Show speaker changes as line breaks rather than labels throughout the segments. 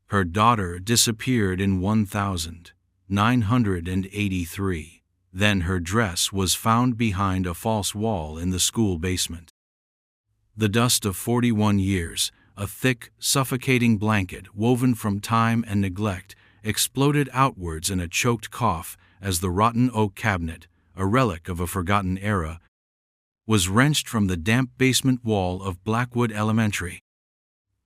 Her daughter disappeared in 1983. Then her dress was found behind a false wall in the school basement. The dust of 41 years, a thick, suffocating blanket woven from time and neglect, exploded outwards in a choked cough as the rotten oak cabinet, a relic of a forgotten era, was wrenched from the damp basement wall of Blackwood Elementary.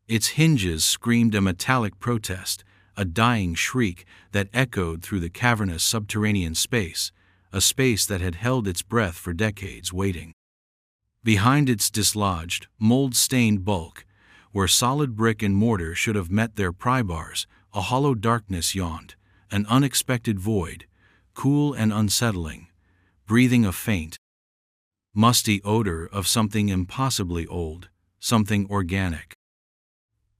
Its hinges screamed a metallic protest, a dying shriek that echoed through the cavernous subterranean space, a space that had held its breath for decades waiting. Behind its dislodged, mold-stained bulk, where solid brick and mortar should have met their pry bars, a hollow darkness yawned, an unexpected void, cool and unsettling, breathing a faint, musty odor of something impossibly old, something organic.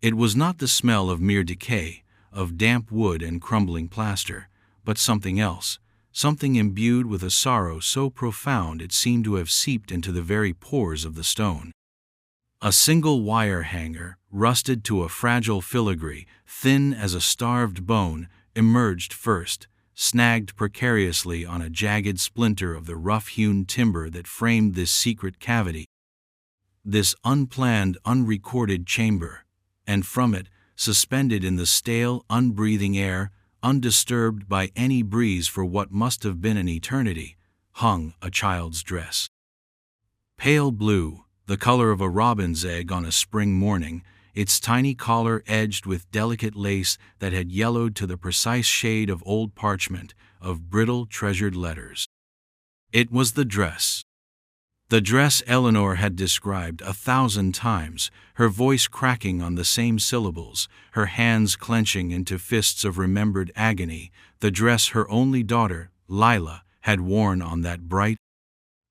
It was not the smell of mere decay, of damp wood and crumbling plaster, but something else, something imbued with a sorrow so profound it seemed to have seeped into the very pores of the stone. A single wire hanger, rusted to a fragile filigree, thin as a starved bone, emerged first, snagged precariously on a jagged splinter of the rough-hewn timber that framed this secret cavity, this unplanned, unrecorded chamber, and from it, suspended in the stale, unbreathing air, undisturbed by any breeze for what must have been an eternity, hung a child's dress. Pale blue, the color of a robin's egg on a spring morning, its tiny collar edged with delicate lace that had yellowed to the precise shade of old parchment, of brittle, treasured letters. It was the dress. The dress Eleanor had described 1,000 times, her voice cracking on the same syllables, her hands clenching into fists of remembered agony, the dress her only daughter, Lila, had worn on that bright,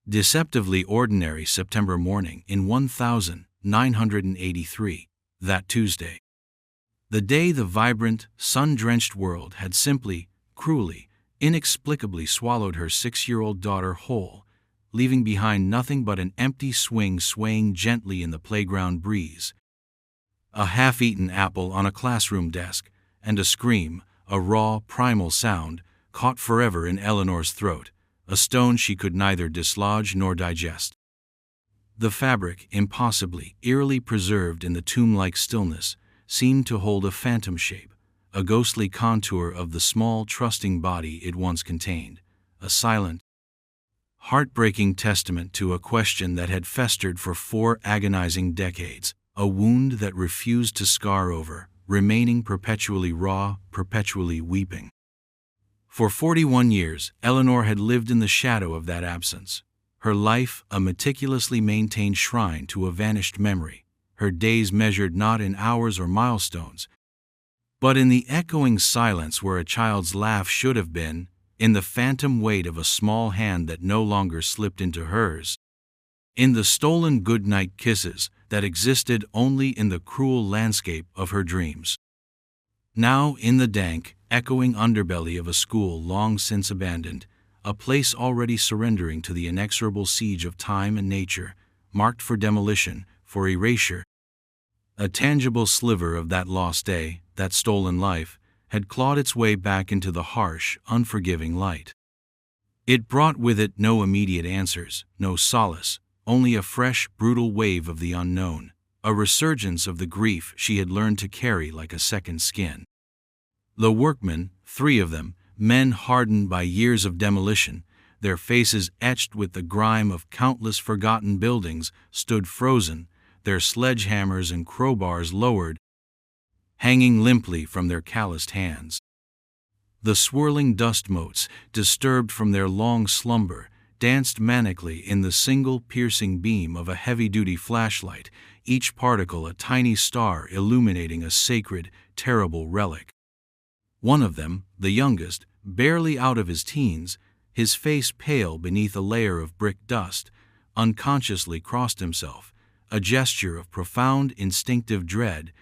deceptively ordinary September morning in 1983, that Tuesday. The day the vibrant, sun-drenched world had simply, cruelly, inexplicably swallowed her 6-year-old daughter whole, leaving behind nothing but an empty swing swaying gently in the playground breeze, a half-eaten apple on a classroom desk, and a scream, a raw, primal sound, caught forever in Eleanor's throat, a stone she could neither dislodge nor digest. The fabric, impossibly, eerily preserved in the tomb-like stillness, seemed to hold a phantom shape, a ghostly contour of the small, trusting body it once contained, a silent, heartbreaking testament to a question that had festered for 4 agonizing decades, a wound that refused to scar over, remaining perpetually raw, perpetually weeping. For 41 years, Eleanor had lived in the shadow of that absence, her life a meticulously maintained shrine to a vanished memory, her days measured not in hours or milestones, but in the echoing silence where a child's laugh should have been, in the phantom weight of a small hand that no longer slipped into hers, in the stolen goodnight kisses that existed only in the cruel landscape of her dreams. Now in the dank, echoing underbelly of a school long since abandoned, a place already surrendering to the inexorable siege of time and nature, marked for demolition, for erasure, a tangible sliver of that lost day, that stolen life, had clawed its way back into the harsh, unforgiving light. It brought with it no immediate answers, no solace, only a fresh, brutal wave of the unknown, a resurgence of the grief she had learned to carry like a second skin. The workmen, 3 of them, men hardened by years of demolition, their faces etched with the grime of countless forgotten buildings, stood frozen, their sledgehammers and crowbars lowered, hanging limply from their calloused hands. The swirling dust motes, disturbed from their long slumber, danced manically in the single piercing beam of a heavy-duty flashlight, each particle a tiny star illuminating a sacred, terrible relic. One of them, the youngest, barely out of his teens, his face pale beneath a layer of brick dust, unconsciously crossed himself, a gesture of profound instinctive dread,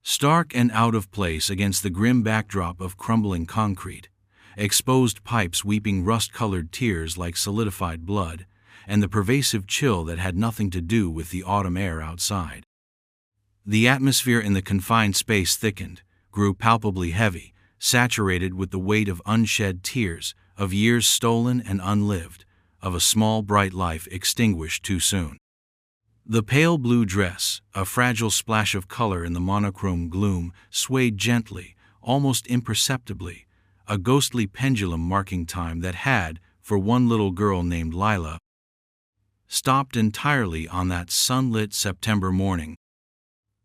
stark and out of place against the grim backdrop of crumbling concrete, exposed pipes weeping rust-colored tears like solidified blood, and the pervasive chill that had nothing to do with the autumn air outside. The atmosphere in the confined space thickened, grew palpably heavy, saturated with the weight of unshed tears, of years stolen and unlived, of a small bright life extinguished too soon. The pale blue dress, a fragile splash of color in the monochrome gloom, swayed gently, almost imperceptibly, a ghostly pendulum marking time that had, for one little girl named Lila, stopped entirely on that sunlit September morning.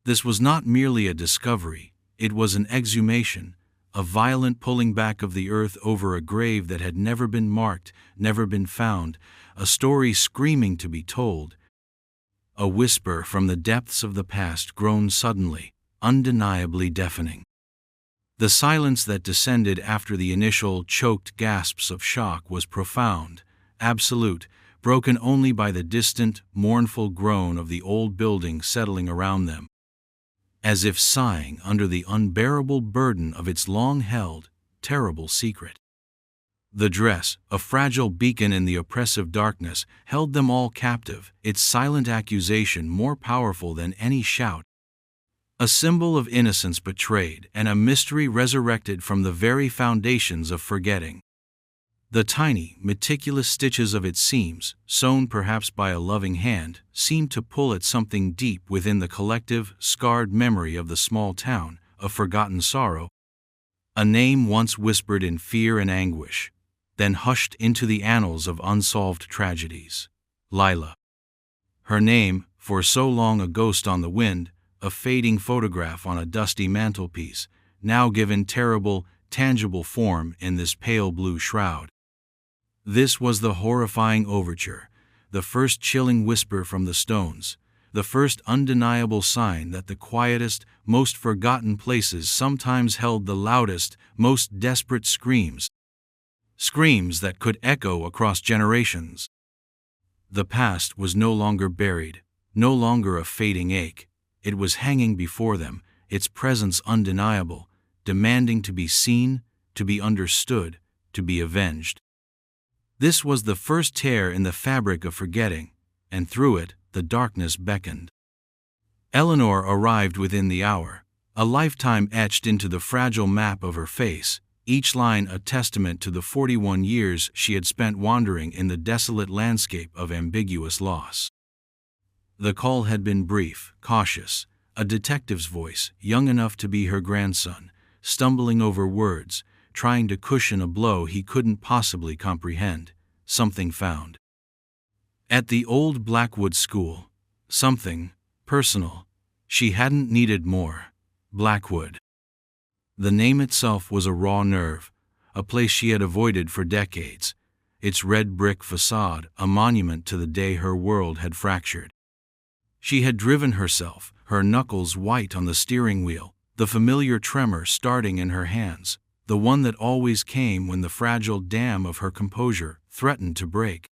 This was not merely a discovery, it was an exhumation, a violent pulling back of the earth over a grave that had never been marked, never been found, a story screaming to be told, a whisper from the depths of the past grown suddenly, undeniably deafening. The silence that descended after the initial choked gasps of shock was profound, absolute, broken only by the distant, mournful groan of the old building settling around them, as if sighing under the unbearable burden of its long-held, terrible secret. The dress, a fragile beacon in the oppressive darkness, held them all captive, its silent accusation more powerful than any shout. A symbol of innocence betrayed and a mystery resurrected from the very foundations of forgetting. The tiny, meticulous stitches of its seams, sewn perhaps by a loving hand, seemed to pull at something deep within the collective, scarred memory of the small town, a forgotten sorrow, a name once whispered in fear and anguish, then hushed into the annals of unsolved tragedies. Lila. Her name, for so long a ghost on the wind, a fading photograph on a dusty mantelpiece, now given terrible, tangible form in this pale blue shroud. This was the horrifying overture, the first chilling whisper from the stones, the first undeniable sign that the quietest, most forgotten places sometimes held the loudest, most desperate screams. Screams that could echo across generations. The past was no longer buried, no longer a fading ache. It was hanging before them, its presence undeniable, demanding to be seen, to be understood, to be avenged. This was the first tear in the fabric of forgetting, and through it, the darkness beckoned. Eleanor arrived within the hour, a lifetime etched into the fragile map of her face, each line a testament to the 41 years she had spent wandering in the desolate landscape of ambiguous loss. The call had been brief, cautious, a detective's voice, young enough to be her grandson, stumbling over words, trying to cushion a blow he couldn't possibly comprehend. Something found. At the old Blackwood school, something personal. She hadn't needed more. Blackwood. The name itself was a raw nerve, a place she had avoided for decades, its red brick facade a monument to the day her world had fractured. She had driven herself, her knuckles white on the steering wheel, the familiar tremor starting in her hands, the one that always came when the fragile dam of her composure threatened to break.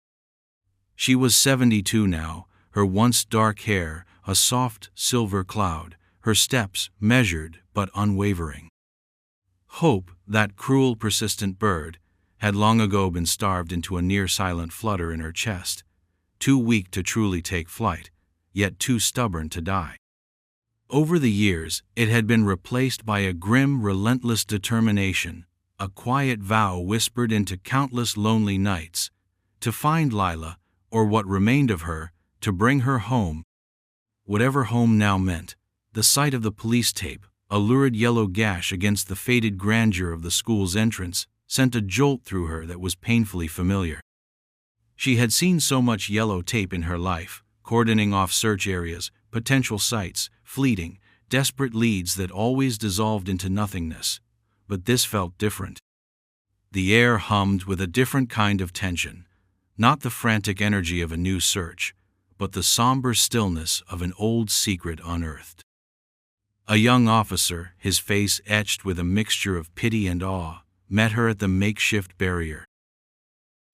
She was 72 now, her once dark hair a soft silver cloud, her steps measured but unwavering. Hope, that cruel, persistent bird, had long ago been starved into a near-silent flutter in her chest, too weak to truly take flight, yet too stubborn to die. Over the years, it had been replaced by a grim, relentless determination, a quiet vow whispered into countless lonely nights, to find Lila, or what remained of her, to bring her home. Whatever home now meant, the sight of the police tape, a lurid yellow gash against the faded grandeur of the school's entrance, sent a jolt through her that was painfully familiar. She had seen so much yellow tape in her life, cordoning off search areas, potential sites, fleeting, desperate leads that always dissolved into nothingness. But this felt different. The air hummed with a different kind of tension, not the frantic energy of a new search, but the somber stillness of an old secret unearthed. A young officer, his face etched with a mixture of pity and awe, met her at the makeshift barrier.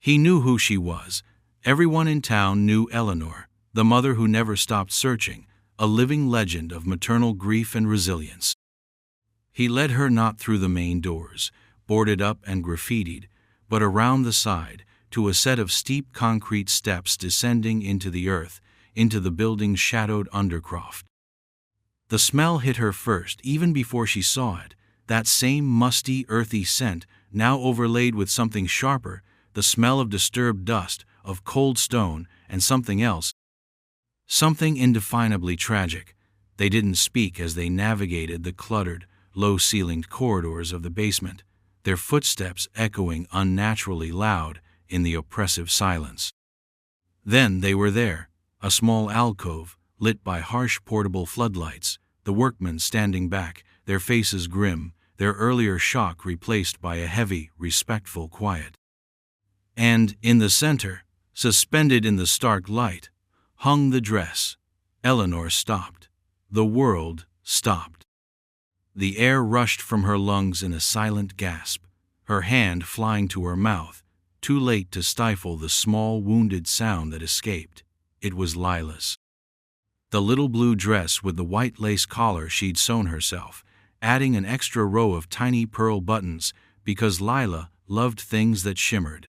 He knew who she was. Everyone in town knew Eleanor, the mother who never stopped searching, a living legend of maternal grief and resilience. He led her not through the main doors, boarded up and graffitied, but around the side, to a set of steep concrete steps descending into the earth, into the building's shadowed undercroft. The smell hit her first, even before she saw it, that same musty, earthy scent, now overlaid with something sharper, the smell of disturbed dust, of cold stone, and something else. Something indefinably tragic. They didn't speak as they navigated the cluttered, low-ceilinged corridors of the basement, their footsteps echoing unnaturally loud in the oppressive silence. Then they were there, a small alcove, lit by harsh portable floodlights, the workmen standing back, their faces grim, their earlier shock replaced by a heavy, respectful quiet. And, in the center, suspended in the stark light, hung the dress. Eleanor stopped. The world stopped. The air rushed from her lungs in a silent gasp, her hand flying to her mouth, too late to stifle the small, wounded sound that escaped. It was Lila's. The little blue dress with the white lace collar she'd sewn herself, adding an extra row of tiny pearl buttons because Lila loved things that shimmered.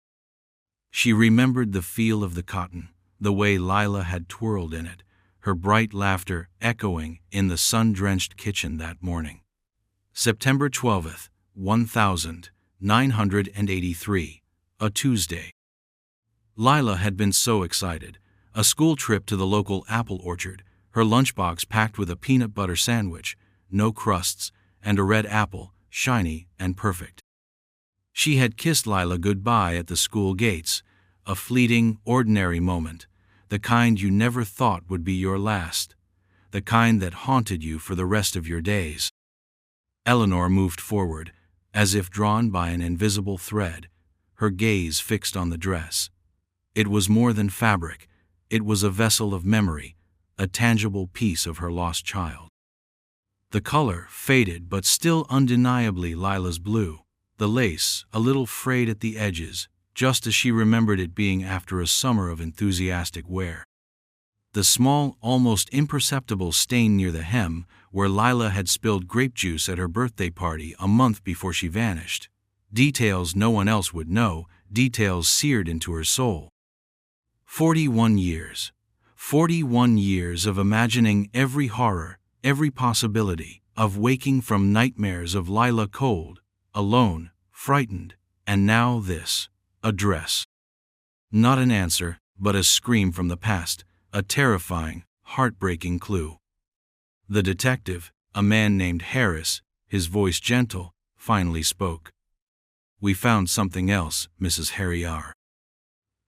She remembered the feel of the cotton, the way Lila had twirled in it, her bright laughter echoing in the sun-drenched kitchen that morning. September 12th, 1983, a Tuesday. Lila had been so excited. A school trip to the local apple orchard, her lunchbox packed with a peanut butter sandwich, no crusts, and a red apple, shiny and perfect. She had kissed Lila goodbye at the school gates, a fleeting, ordinary moment, the kind you never thought would be your last, the kind that haunted you for the rest of your days. Eleanor moved forward, as if drawn by an invisible thread, her gaze fixed on the dress. It was more than fabric. It was a vessel of memory, a tangible piece of her lost child. The color, faded but still undeniably Lila's blue, the lace, a little frayed at the edges, just as she remembered it being after a summer of enthusiastic wear. The small, almost imperceptible stain near the hem, where Lila had spilled grape juice at her birthday party a month before she vanished. Details no one else would know, details seared into her soul. 41 years. 41 years of imagining every horror, every possibility, of waking from nightmares of Lila cold, alone, frightened, and now this, a dress. Not an answer, but a scream from the past, a terrifying, heartbreaking clue. The detective, a man named Harris, his voice gentle, finally spoke. "We found something else, Mrs. Harry R.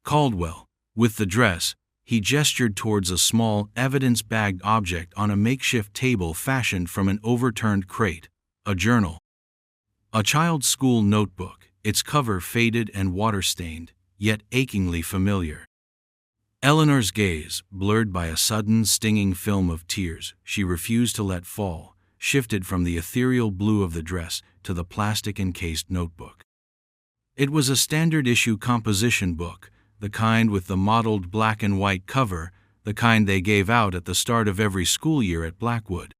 Caldwell." With the dress, he gestured towards a small, evidence-bagged object on a makeshift table fashioned from an overturned crate, a journal. A child's school notebook, its cover faded and water-stained, yet achingly familiar. Eleanor's gaze, blurred by a sudden, stinging film of tears she refused to let fall, shifted from the ethereal blue of the dress to the plastic-encased notebook. It was a standard-issue composition book, the kind with the mottled black and white cover, the kind they gave out at the start of every school year at Blackwood.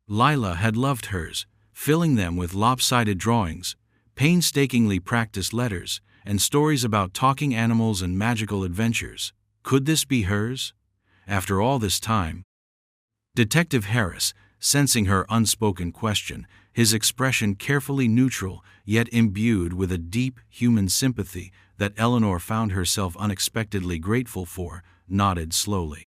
Lila had loved hers, filling them with lopsided drawings, painstakingly practiced letters, and stories about talking animals and magical adventures. Could this be hers? After all this time? Detective Harris, sensing her unspoken question, his expression carefully neutral, yet imbued with a deep human sympathy that Eleanor found herself unexpectedly grateful for, nodded slowly.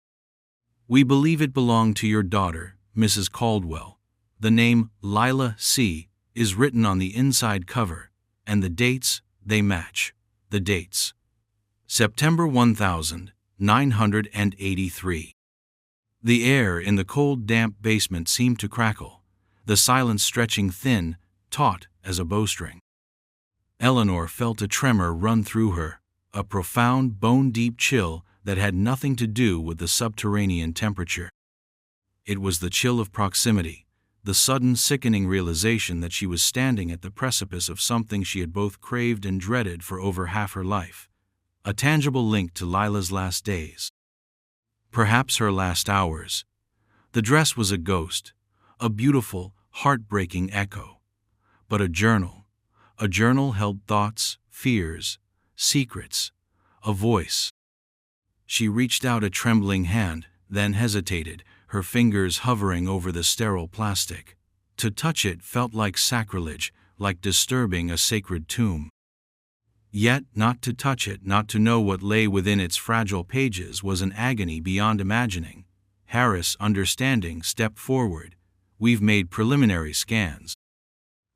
"We believe it belonged to your daughter, Mrs. Caldwell. The name Lila C. is written on the inside cover, and the dates, they match. The dates. September 1983. The air in the cold, damp basement seemed to crackle, the silence stretching thin, taut as a bowstring. Eleanor felt a tremor run through her, a profound, bone-deep chill that had nothing to do with the subterranean temperature. It was the chill of proximity, the sudden sickening realization that she was standing at the precipice of something she had both craved and dreaded for over half her life, a tangible link to Lila's last days. Perhaps her last hours. The dress was a ghost, a beautiful, heartbreaking echo. But a journal held thoughts, fears, secrets, a voice. She reached out a trembling hand, then hesitated, her fingers hovering over the sterile plastic. To touch it felt like sacrilege, like disturbing a sacred tomb. Yet, not to touch it, not to know what lay within its fragile pages, was an agony beyond imagining. Harris, understanding, stepped forward. "We've made preliminary scans.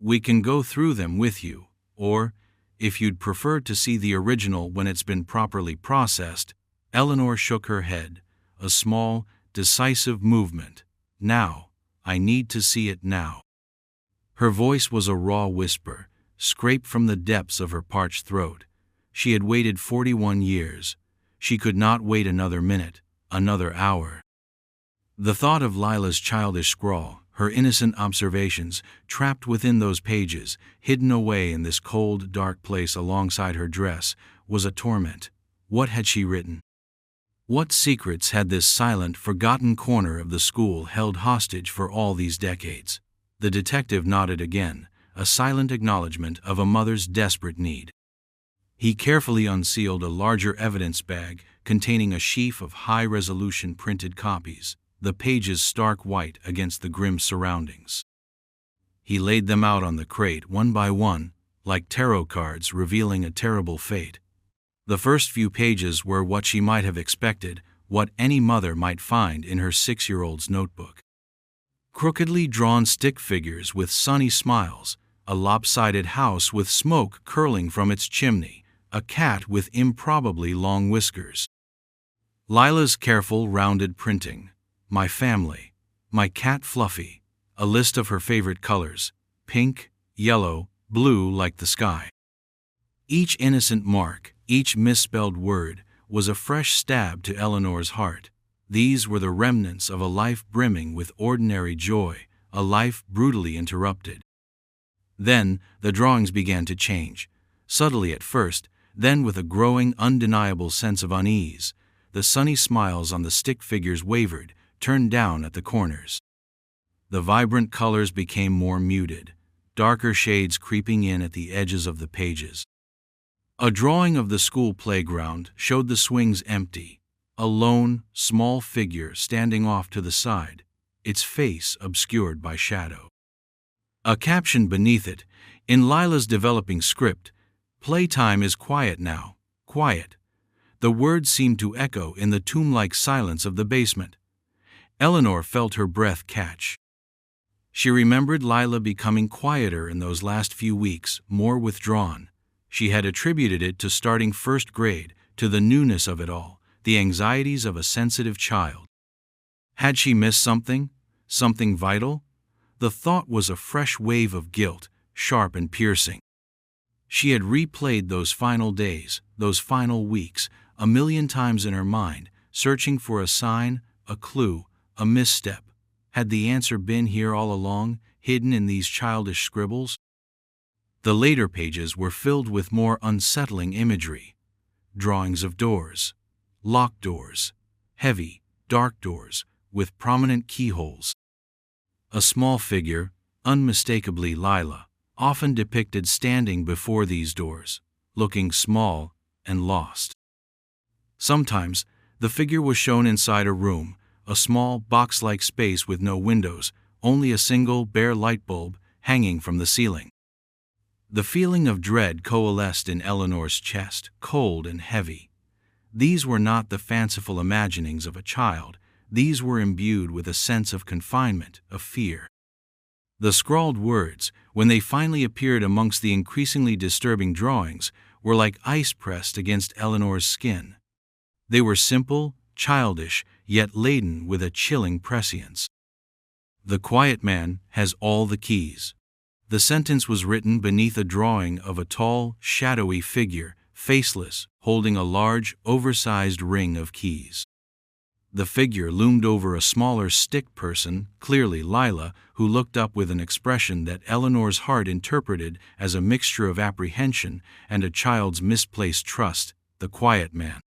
We can go through them with you, or, if you'd prefer to see the original when it's been properly processed." Eleanor shook her head, a small, decisive movement. "Now. I need to see it now." Her voice was a raw whisper, scraped from the depths of her parched throat. She had waited 41 years. She could not wait another minute, another hour. The thought of Lila's childish scrawl, her innocent observations, trapped within those pages, hidden away in this cold, dark place alongside her dress, was a torment. What had she written? What secrets had this silent, forgotten corner of the school held hostage for all these decades? The detective nodded again, a silent acknowledgement of a mother's desperate need. He carefully unsealed a larger evidence bag containing a sheaf of high-resolution printed copies, the pages stark white against the grim surroundings. He laid them out on the crate one by one, like tarot cards revealing a terrible fate. The first few pages were what she might have expected, what any mother might find in her 6-year-old's notebook. Crookedly drawn stick figures with sunny smiles, a lopsided house with smoke curling from its chimney, a cat with improbably long whiskers. Lila's careful, rounded printing. My family. My cat Fluffy. A list of her favorite colors: pink, yellow, blue like the sky. Each innocent mark, each misspelled word, was a fresh stab to Eleanor's heart. These were the remnants of a life brimming with ordinary joy, a life brutally interrupted. Then, the drawings began to change. Subtly at first, then with a growing, undeniable sense of unease. The sunny smiles on the stick figures wavered, turned down at the corners. The vibrant colors became more muted, darker shades creeping in at the edges of the pages. A drawing of the school playground showed the swings empty, a lone, small figure standing off to the side, its face obscured by shadow. A caption beneath it, in Lila's developing script: "Playtime is quiet now, quiet." The words seemed to echo in the tomb-like silence of the basement. Eleanor felt her breath catch. She remembered Lila becoming quieter in those last few weeks, more withdrawn. She had attributed it to starting first grade, to the newness of it all, the anxieties of a sensitive child. Had she missed something? Something vital? The thought was a fresh wave of guilt, sharp and piercing. She had replayed those final days, those final weeks, a million times in her mind, searching for a sign, a clue, a misstep. Had the answer been here all along, hidden in these childish scribbles? The later pages were filled with more unsettling imagery. Drawings of doors. Locked doors. Heavy, dark doors, with prominent keyholes. A small figure, unmistakably Lila, often depicted standing before these doors, looking small and lost. Sometimes, the figure was shown inside a room, a small box-like space with no windows, only a single bare light bulb hanging from the ceiling. The feeling of dread coalesced in Eleanor's chest, cold and heavy. These were not the fanciful imaginings of a child. These were imbued with a sense of confinement, of fear. The scrawled words, when they finally appeared amongst the increasingly disturbing drawings, were like ice pressed against Eleanor's skin. They were simple, childish, yet laden with a chilling prescience. "The quiet man has all the keys." The sentence was written beneath a drawing of a tall, shadowy figure, faceless, holding a large, oversized ring of keys. The figure loomed over a smaller stick person, clearly Lila, who looked up with an expression that Eleanor's heart interpreted as a mixture of apprehension and a child's misplaced trust. The quiet man.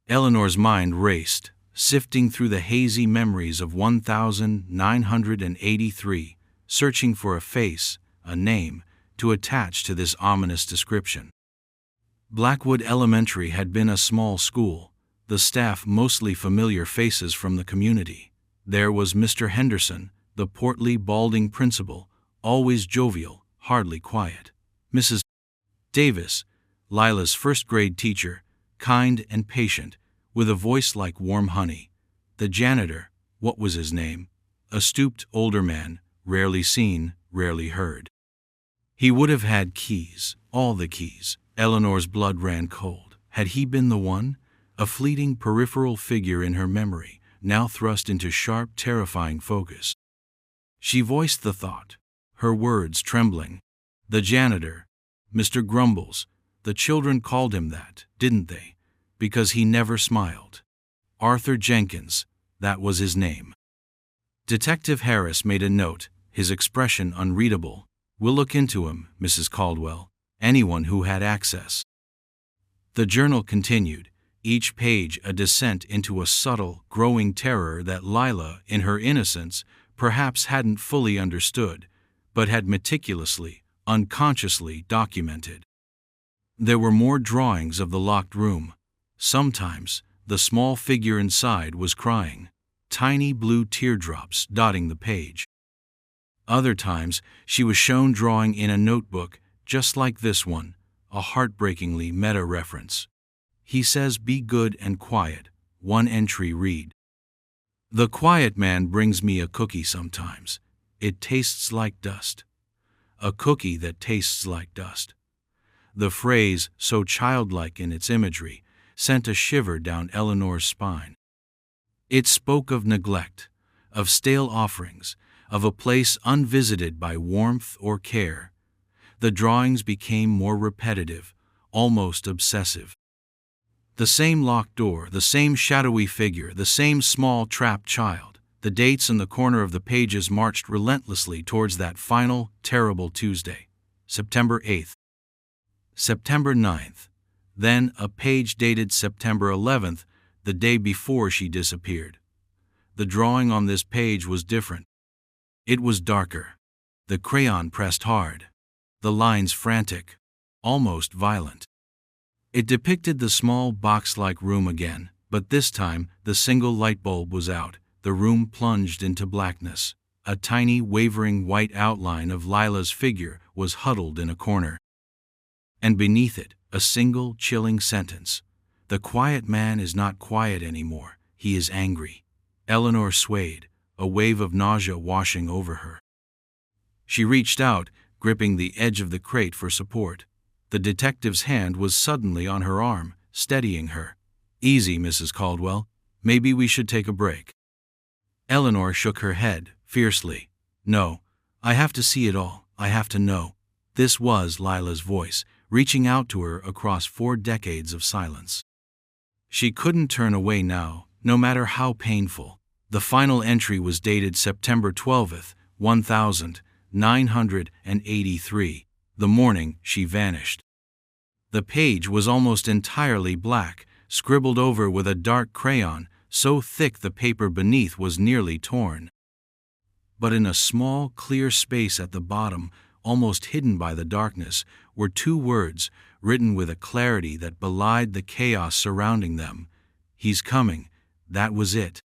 Eleanor's mind raced, sifting through the hazy memories of 1983, searching for a face, a name, to attach to this ominous description. Blackwood Elementary had been a small school, the staff mostly familiar faces from the community. There was Mr. Henderson, the portly, balding principal, always jovial, hardly quiet. Mrs. Davis, Lila's first-grade teacher, kind and patient, with a voice like warm honey. The janitor, what was his name? A stooped, older man, rarely seen, rarely heard. He would have had keys, all the keys. Eleanor's blood ran cold. Had he been the one? A fleeting peripheral figure in her memory, now thrust into sharp, terrifying focus. She voiced the thought, her words trembling. The janitor, Mr. Grumbles. The children called him that, didn't they? Because he never smiled. Arthur Jenkins, that was his name. Detective Harris made a note, his expression unreadable. We'll look into him, Mrs. Caldwell. Anyone who had access. The journal continued, each page a descent into a subtle, growing terror that Lila, in her innocence, perhaps hadn't fully understood, but had meticulously, unconsciously documented. There were more drawings of the locked room. Sometimes, the small figure inside was crying, tiny blue teardrops dotting the page. Other times, she was shown drawing in a notebook, just like this one, a heartbreakingly meta-reference. He says be good and quiet, one entry read. The quiet man brings me a cookie sometimes. It tastes like dust. A cookie that tastes like dust. The phrase, so childlike in its imagery, sent a shiver down Eleanor's spine. It spoke of neglect, of stale offerings, of a place unvisited by warmth or care. The drawings became more repetitive, almost obsessive. The same locked door, the same shadowy figure, the same small trapped child. The dates in the corner of the pages marched relentlessly towards that final, terrible Tuesday, September 8th. September 9th. Then a page dated September 11th, the day before she disappeared. The drawing on this page was different. It was darker. The crayon pressed hard. The lines frantic, almost violent. It depicted the small box-like room again, but this time the single light bulb was out. The room plunged into blackness. A tiny, wavering white outline of Lila's figure was huddled in a corner. And beneath it, a single, chilling sentence. The quiet man is not quiet anymore. He is angry. Eleanor swayed, a wave of nausea washing over her. She reached out, gripping the edge of the crate for support. The detective's hand was suddenly on her arm, steadying her. Easy, Mrs. Caldwell. Maybe we should take a break. Eleanor shook her head, fiercely. No, I have to see it all. I have to know. This was Lila's voice, reaching out to her across 4 decades of silence. She couldn't turn away now, no matter how painful. The final entry was dated September 12th, 1983, the morning she vanished. The page was almost entirely black, scribbled over with a dark crayon, so thick the paper beneath was nearly torn. But in a small, clear space at the bottom, almost hidden by the darkness, were 2 words, written with a clarity that belied the chaos surrounding them. He's coming. That was it.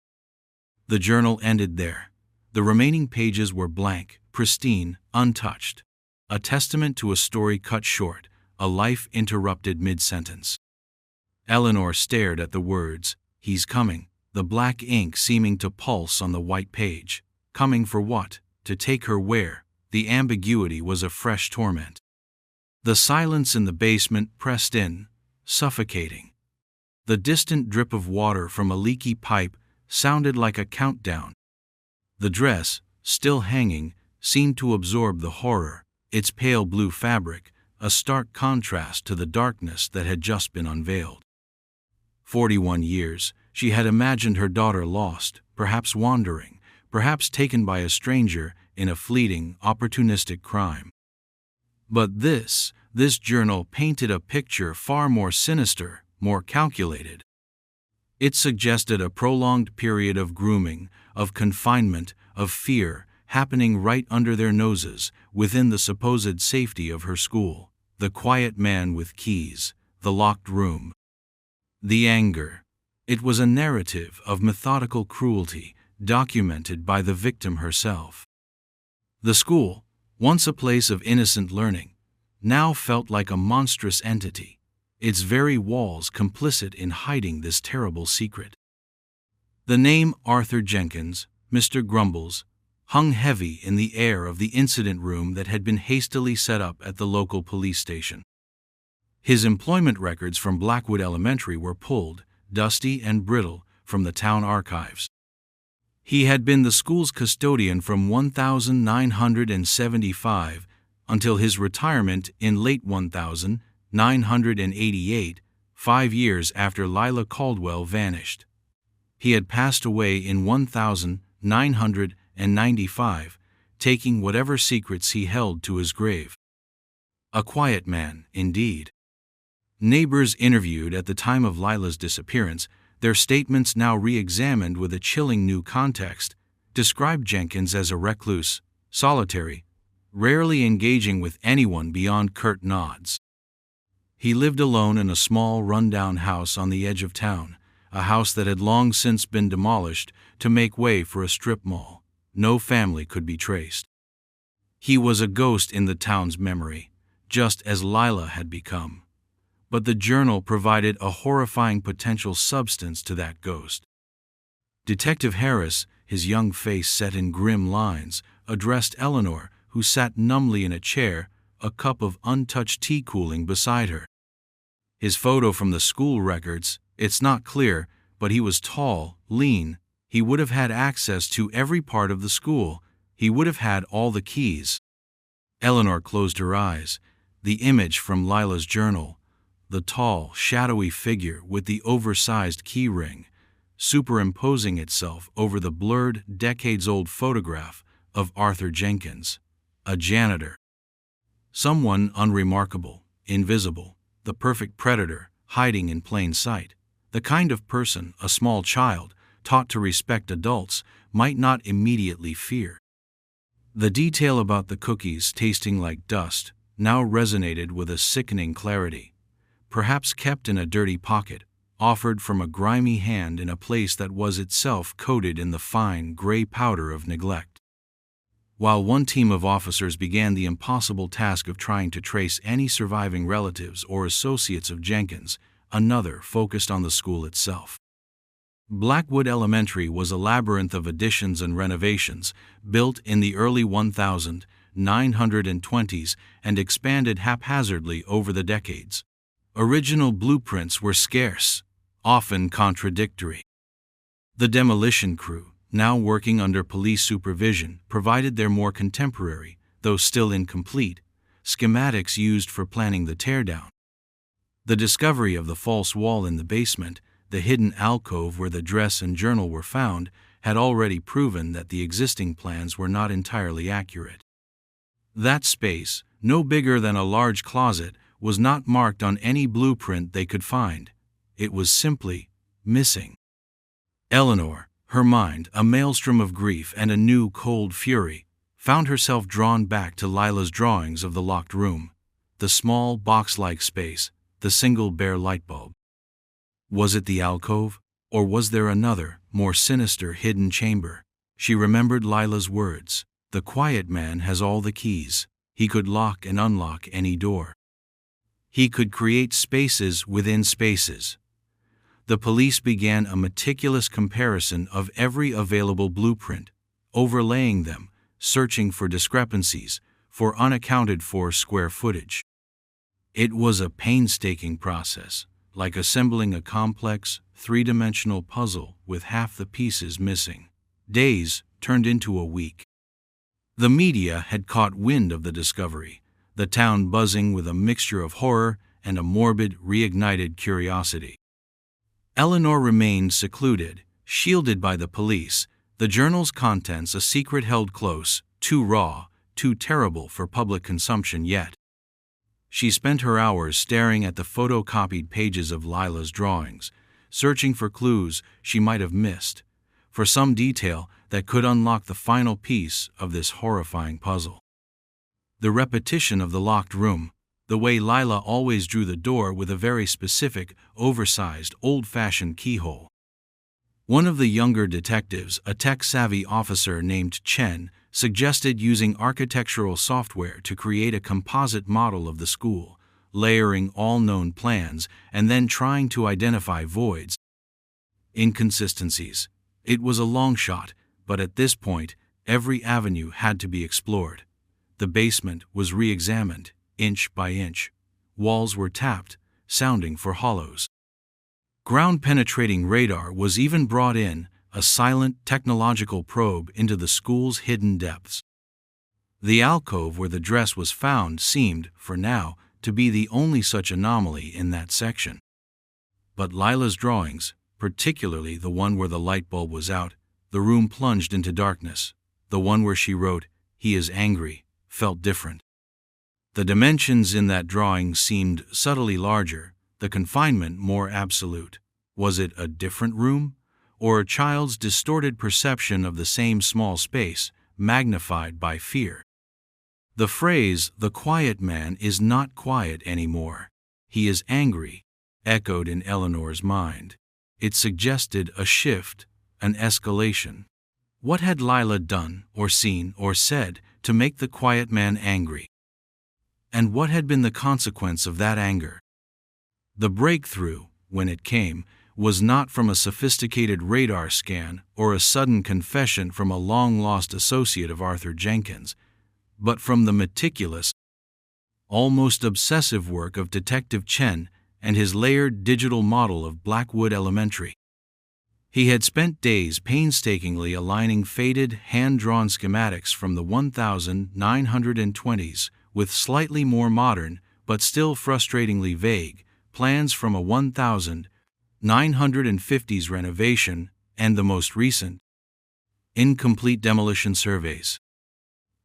The journal ended there. The remaining pages were blank, pristine, untouched. A testament to a story cut short, a life interrupted mid-sentence. Eleanor stared at the words, he's coming, the black ink seeming to pulse on the white page. Coming for what? To take her where? The ambiguity was a fresh torment. The silence in the basement pressed in, suffocating. The distant drip of water from a leaky pipe sounded like a countdown. The dress, still hanging, seemed to absorb the horror, its pale blue fabric, a stark contrast to the darkness that had just been unveiled. 41 years, she had imagined her daughter lost, perhaps wandering, perhaps taken by a stranger in a fleeting, opportunistic crime. But this journal painted a picture far more sinister, more calculated. It suggested a prolonged period of grooming, of confinement, of fear, happening right under their noses, within the supposed safety of her school. The quiet man with keys, the locked room. The anger. It was a narrative of methodical cruelty, documented by the victim herself. The school, once a place of innocent learning, now felt like a monstrous entity, its very walls complicit in hiding this terrible secret. The name Arthur Jenkins, Mr. Grumbles, hung heavy in the air of the incident room that had been hastily set up at the local police station. His employment records from Blackwood Elementary were pulled, dusty and brittle, from the town archives. He had been the school's custodian from 1975 until his retirement in late 1988, 5 years after Lila Caldwell vanished. He had passed away in 1995, taking whatever secrets he held to his grave. A quiet man, indeed. Neighbors interviewed at the time of Lila's disappearance, their statements now re-examined with a chilling new context, described Jenkins as a recluse, solitary, rarely engaging with anyone beyond curt nods. He lived alone in a small, run-down house on the edge of town, a house that had long since been demolished to make way for a strip mall. No family could be traced. He was a ghost in the town's memory, just as Lila had become. But the journal provided a horrifying potential substance to that ghost. Detective Harris, his young face set in grim lines, addressed Eleanor, who sat numbly in a chair, a cup of untouched tea cooling beside her. His photo from the school records, it's not clear, but he was tall, lean. He would have had access to every part of the school. He would have had all the keys. Eleanor closed her eyes. The image from Lila's journal, the tall, shadowy figure with the oversized key ring, superimposing itself over the blurred, decades-old photograph of Arthur Jenkins, a janitor. Someone unremarkable, invisible, the perfect predator, hiding in plain sight, the kind of person a small child, taught to respect adults, might not immediately fear. The detail about the cookies tasting like dust now resonated with a sickening clarity. Perhaps kept in a dirty pocket, offered from a grimy hand in a place that was itself coated in the fine, gray powder of neglect. While one team of officers began the impossible task of trying to trace any surviving relatives or associates of Jenkins, another focused on the school itself. Blackwood Elementary was a labyrinth of additions and renovations, built in the early 1920s and expanded haphazardly over the decades. Original blueprints were scarce, often contradictory. The demolition crew, now working under police supervision, provided their more contemporary, though still incomplete, schematics used for planning the teardown. The discovery of the false wall in the basement, the hidden alcove where the dress and journal were found, had already proven that the existing plans were not entirely accurate. That space, no bigger than a large closet, was not marked on any blueprint they could find. It was simply missing. Eleanor, her mind a maelstrom of grief and a new cold fury, found herself drawn back to Lila's drawings of the locked room, the small box-like space, the single bare light bulb. Was it the alcove, or was there another, more sinister hidden chamber? She remembered Lila's words, "The quiet man has all the keys. He could lock and unlock any door. He could create spaces within spaces." The police began a meticulous comparison of every available blueprint, overlaying them, searching for discrepancies, for unaccounted-for square footage. It was a painstaking process, like assembling a complex, three-dimensional puzzle with half the pieces missing. Days turned into a week. The media had caught wind of the discovery, the town buzzing with a mixture of horror and a morbid, reignited curiosity. Eleanor remained secluded, shielded by the police, the journal's contents a secret held close, too raw, too terrible for public consumption yet. She spent her hours staring at the photocopied pages of Lila's drawings, searching for clues she might have missed, for some detail that could unlock the final piece of this horrifying puzzle. The repetition of the locked room, the way Lila always drew the door with a very specific, oversized, old-fashioned keyhole. One of the younger detectives, a tech-savvy officer named Chen, suggested using architectural software to create a composite model of the school, layering all known plans and then trying to identify voids, inconsistencies. It was a long shot, but at this point, every avenue had to be explored. The basement was re-examined, inch by inch. Walls were tapped, sounding for hollows. Ground-penetrating radar was even brought in, a silent technological probe into the school's hidden depths. The alcove where the dress was found seemed, for now, to be the only such anomaly in that section. But Lila's drawings, particularly the one where the light bulb was out, the room plunged into darkness. The one where she wrote, "He is angry," felt different. The dimensions in that drawing seemed subtly larger, the confinement more absolute. Was it a different room, or a child's distorted perception of the same small space, magnified by fear? The phrase, "the quiet man is not quiet anymore. He is angry," echoed in Eleanor's mind. It suggested a shift, an escalation. What had Lila done, or seen, or said, to make the quiet man angry? And what had been the consequence of that anger? The breakthrough, when it came, was not from a sophisticated radar scan or a sudden confession from a long-lost associate of Arthur Jenkins, but from the meticulous, almost obsessive work of Detective Chen and his layered digital model of Blackwood Elementary. He had spent days painstakingly aligning faded, hand-drawn schematics from the 1920s with slightly more modern, but still frustratingly vague, plans from a 1950s renovation and the most recent, incomplete demolition surveys.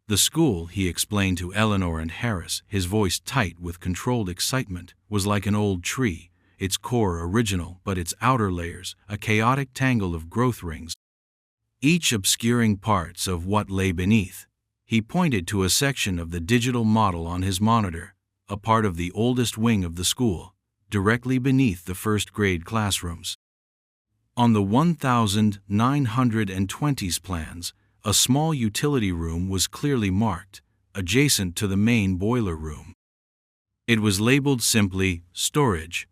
The school, he explained to Eleanor and Harris, his voice tight with controlled excitement, was like an old tree, its core original but its outer layers a chaotic tangle of growth rings, each obscuring parts of what lay beneath. He pointed to a section of the digital model on his monitor, a part of the oldest wing of the school, directly beneath the first-grade classrooms. On the 1920s plans, a small utility room was clearly marked, adjacent to the main boiler room. It was labeled simply storage.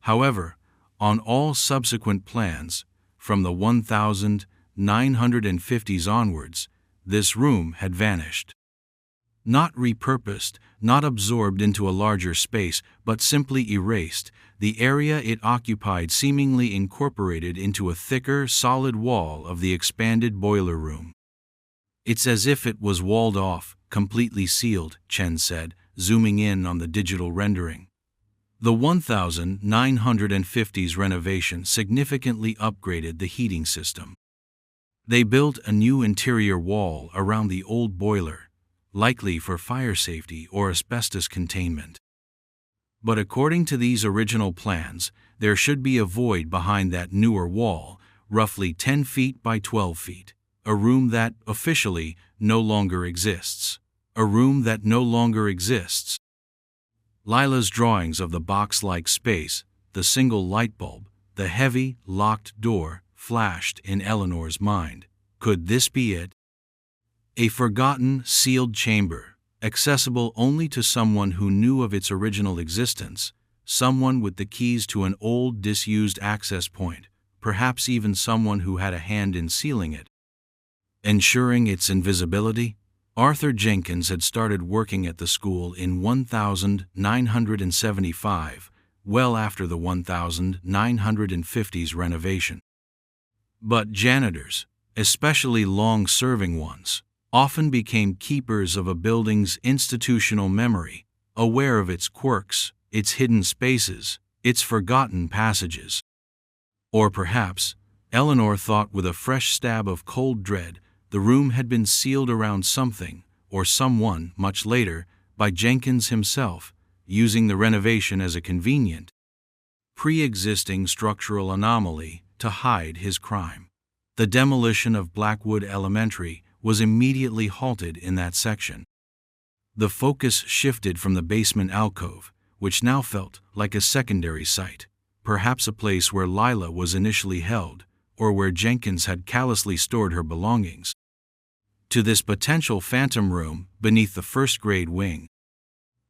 However, on all subsequent plans, from the 1950s onwards, this room had vanished. Not repurposed, not absorbed into a larger space, but simply erased, the area it occupied seemingly incorporated into a thicker, solid wall of the expanded boiler room. "It's as if it was walled off, completely sealed," Chen said, zooming in on the digital rendering. The 1950s renovation significantly upgraded the heating system. They built a new interior wall around the old boiler, likely for fire safety or asbestos containment. But according to these original plans, there should be a void behind that newer wall, roughly 10 feet by 12 feet, a room that, officially, no longer exists. A room that no longer exists. Lila's drawings of the box-like space, the single light bulb, the heavy, locked door, flashed in Eleanor's mind. Could this be it? A forgotten, sealed chamber, accessible only to someone who knew of its original existence, someone with the keys to an old, disused access point, perhaps even someone who had a hand in sealing it. Ensuring its invisibility? Arthur Jenkins had started working at the school in 1975, well after the 1950s renovation. But janitors, especially long-serving ones, often became keepers of a building's institutional memory, aware of its quirks, its hidden spaces, its forgotten passages. Or perhaps, Eleanor thought with a fresh stab of cold dread, the room had been sealed around something, or someone, much later, by Jenkins himself, using the renovation as a convenient, pre-existing structural anomaly to hide his crime. The demolition of Blackwood Elementary was immediately halted in that section. The focus shifted from the basement alcove, which now felt like a secondary site, perhaps a place where Lila was initially held, or where Jenkins had callously stored her belongings, to this potential phantom room beneath the first-grade wing.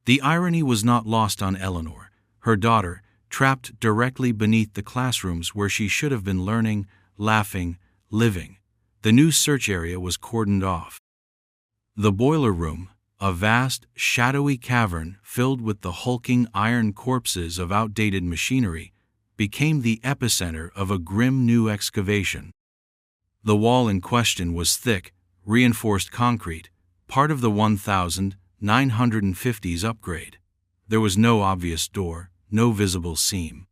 The irony was not lost on Eleanor, her daughter, trapped directly beneath the classrooms where she should have been learning, laughing, living. The new search area was cordoned off. The boiler room, a vast, shadowy cavern filled with the hulking iron corpses of outdated machinery, became the epicenter of a grim new excavation. The wall in question was thick, reinforced concrete, part of the 1950s upgrade. There was no obvious door, no visible seam.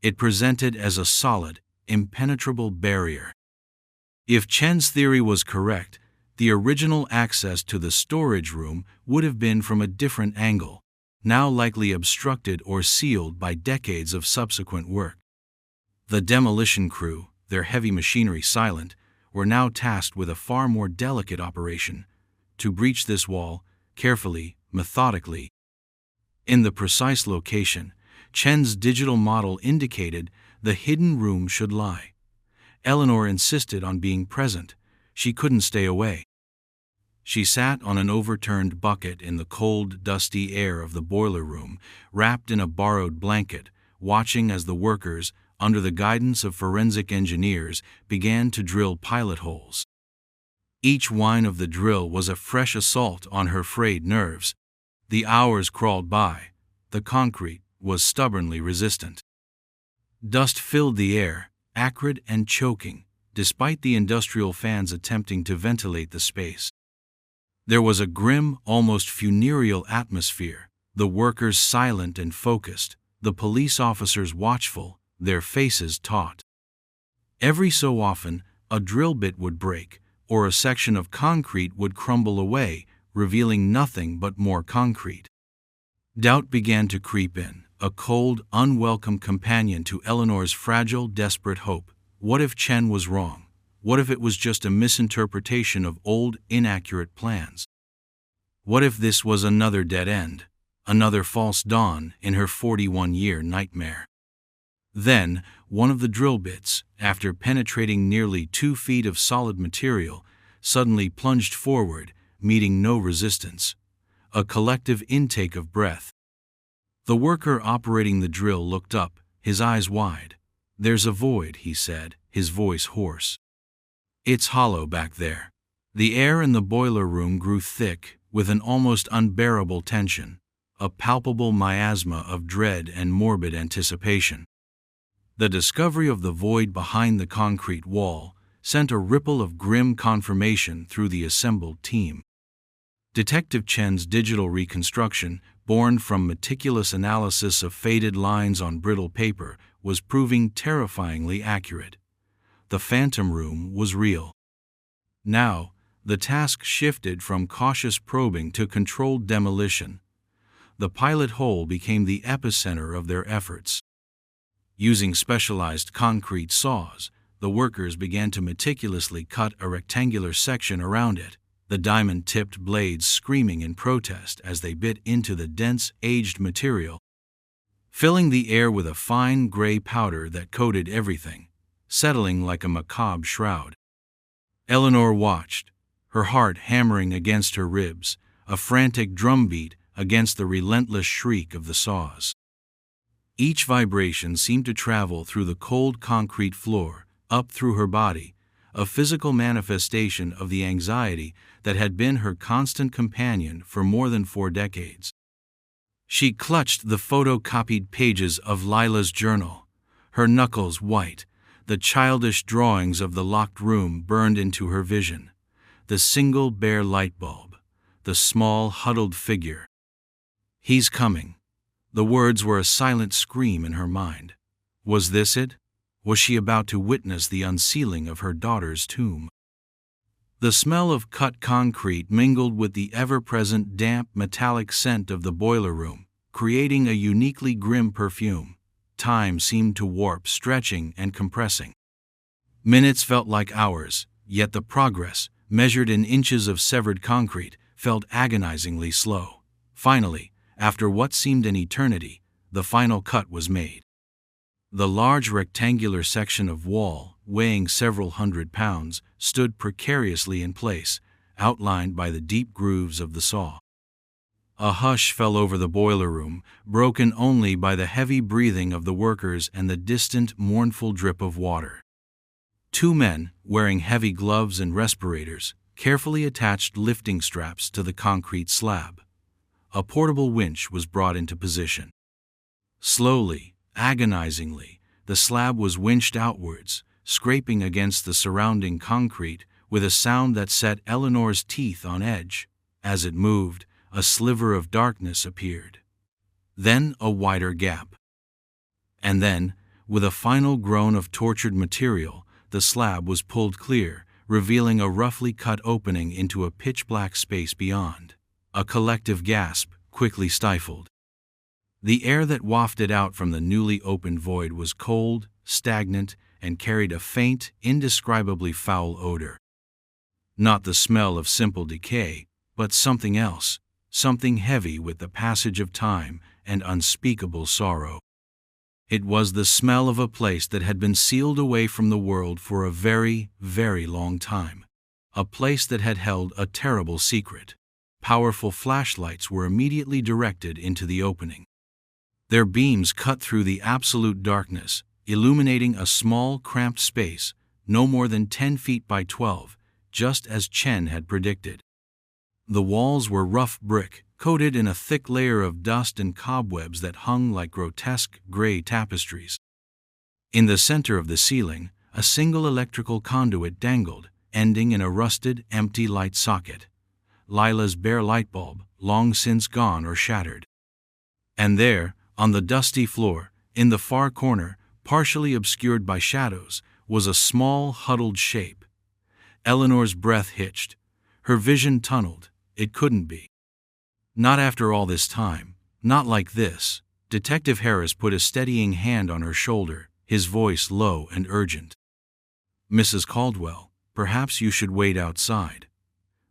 It presented as a solid, impenetrable barrier. If Chen's theory was correct, the original access to the storage room would have been from a different angle, now likely obstructed or sealed by decades of subsequent work. The demolition crew, their heavy machinery silent, were now tasked with a far more delicate operation: to breach this wall, carefully, methodically. In the precise location Chen's digital model indicated the hidden room should lie. Eleanor insisted on being present. She couldn't stay away. She sat on an overturned bucket in the cold, dusty air of the boiler room, wrapped in a borrowed blanket, watching as the workers, under the guidance of forensic engineers, began to drill pilot holes. Each whine of the drill was a fresh assault on her frayed nerves. The hours crawled by. The concrete was stubbornly resistant. Dust filled the air, acrid and choking, despite the industrial fans attempting to ventilate the space. There was a grim, almost funereal atmosphere, the workers silent and focused, the police officers watchful, their faces taut. Every so often, a drill bit would break, or a section of concrete would crumble away, revealing nothing but more concrete. Doubt began to creep in, a cold, unwelcome companion to Eleanor's fragile, desperate hope. What if Chen was wrong? What if it was just a misinterpretation of old, inaccurate plans? What if this was another dead end, another false dawn in her 41-year nightmare? Then, one of the drill bits, after penetrating nearly 2 feet of solid material, suddenly plunged forward, meeting no resistance. A collective intake of breath. The worker operating the drill looked up, his eyes wide. "There's a void," he said, his voice hoarse. "It's hollow back there." The air in the boiler room grew thick, with an almost unbearable tension, a palpable miasma of dread and morbid anticipation. The discovery of the void behind the concrete wall sent a ripple of grim confirmation through the assembled team. Detective Chen's digital reconstruction, born from meticulous analysis of faded lines on brittle paper, was proving terrifyingly accurate. The phantom room was real. Now, the task shifted from cautious probing to controlled demolition. The pilot hole became the epicenter of their efforts. Using specialized concrete saws, the workers began to meticulously cut a rectangular section around it, the diamond-tipped blades screaming in protest as they bit into the dense, aged material, filling the air with a fine gray powder that coated everything, settling like a macabre shroud. Eleanor watched, her heart hammering against her ribs, a frantic drumbeat against the relentless shriek of the saws. Each vibration seemed to travel through the cold concrete floor, up through her body, a physical manifestation of the anxiety that had been her constant companion for more than 4 decades. She clutched the photocopied pages of Lila's journal, her knuckles white, the childish drawings of the locked room burned into her vision, the single bare light bulb, the small huddled figure. "He's coming." The words were a silent scream in her mind. Was this it? Was she about to witness the unsealing of her daughter's tomb? The smell of cut concrete mingled with the ever-present damp metallic scent of the boiler room, creating a uniquely grim perfume. Time seemed to warp, stretching and compressing. Minutes felt like hours, yet the progress, measured in inches of severed concrete, felt agonizingly slow. Finally, after what seemed an eternity, the final cut was made. The large rectangular section of wall, weighing several hundred pounds, stood precariously in place, outlined by the deep grooves of the saw. A hush fell over the boiler room, broken only by the heavy breathing of the workers and the distant, mournful drip of water. Two men, wearing heavy gloves and respirators, carefully attached lifting straps to the concrete slab. A portable winch was brought into position. Slowly, agonizingly, the slab was winched outwards, scraping against the surrounding concrete with a sound that set Eleanor's teeth on edge. As it moved, a sliver of darkness appeared. Then a wider gap. And then, with a final groan of tortured material, the slab was pulled clear, revealing a roughly cut opening into a pitch-black space beyond. A collective gasp, quickly stifled. The air that wafted out from the newly opened void was cold, stagnant, and carried a faint, indescribably foul odor. Not the smell of simple decay, but something else, something heavy with the passage of time and unspeakable sorrow. It was the smell of a place that had been sealed away from the world for a very, very long time. A place that had held a terrible secret. Powerful flashlights were immediately directed into the opening. Their beams cut through the absolute darkness, illuminating a small, cramped space, no more than 10 feet by 12, just as Chen had predicted. The walls were rough brick, coated in a thick layer of dust and cobwebs that hung like grotesque gray tapestries. In the center of the ceiling, a single electrical conduit dangled, ending in a rusted, empty light socket. Lila's bare light bulb, long since gone or shattered. And there, on the dusty floor, in the far corner, partially obscured by shadows, was a small, huddled shape. Eleanor's breath hitched. Her vision tunneled. It couldn't be. Not after all this time. Not like this. Detective Harris put a steadying hand on her shoulder, his voice low and urgent. "Mrs. Caldwell, perhaps you should wait outside."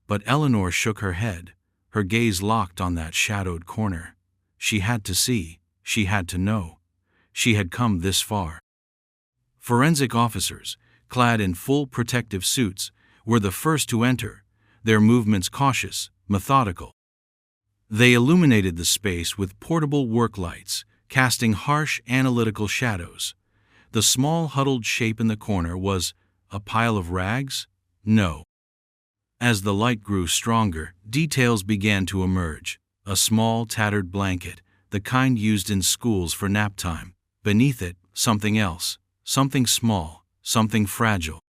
But Eleanor shook her head, her gaze locked on that shadowed corner. She had to see, she had to know. She had come this far. Forensic officers, clad in full protective suits, were the first to enter, their movements cautious, methodical. They illuminated the space with portable work lights, casting harsh, analytical shadows. The small, huddled shape in the corner was a pile of rags? No. As the light grew stronger, details began to emerge. A small, tattered blanket, the kind used in schools for nap time. Beneath it, something else, something small, something fragile.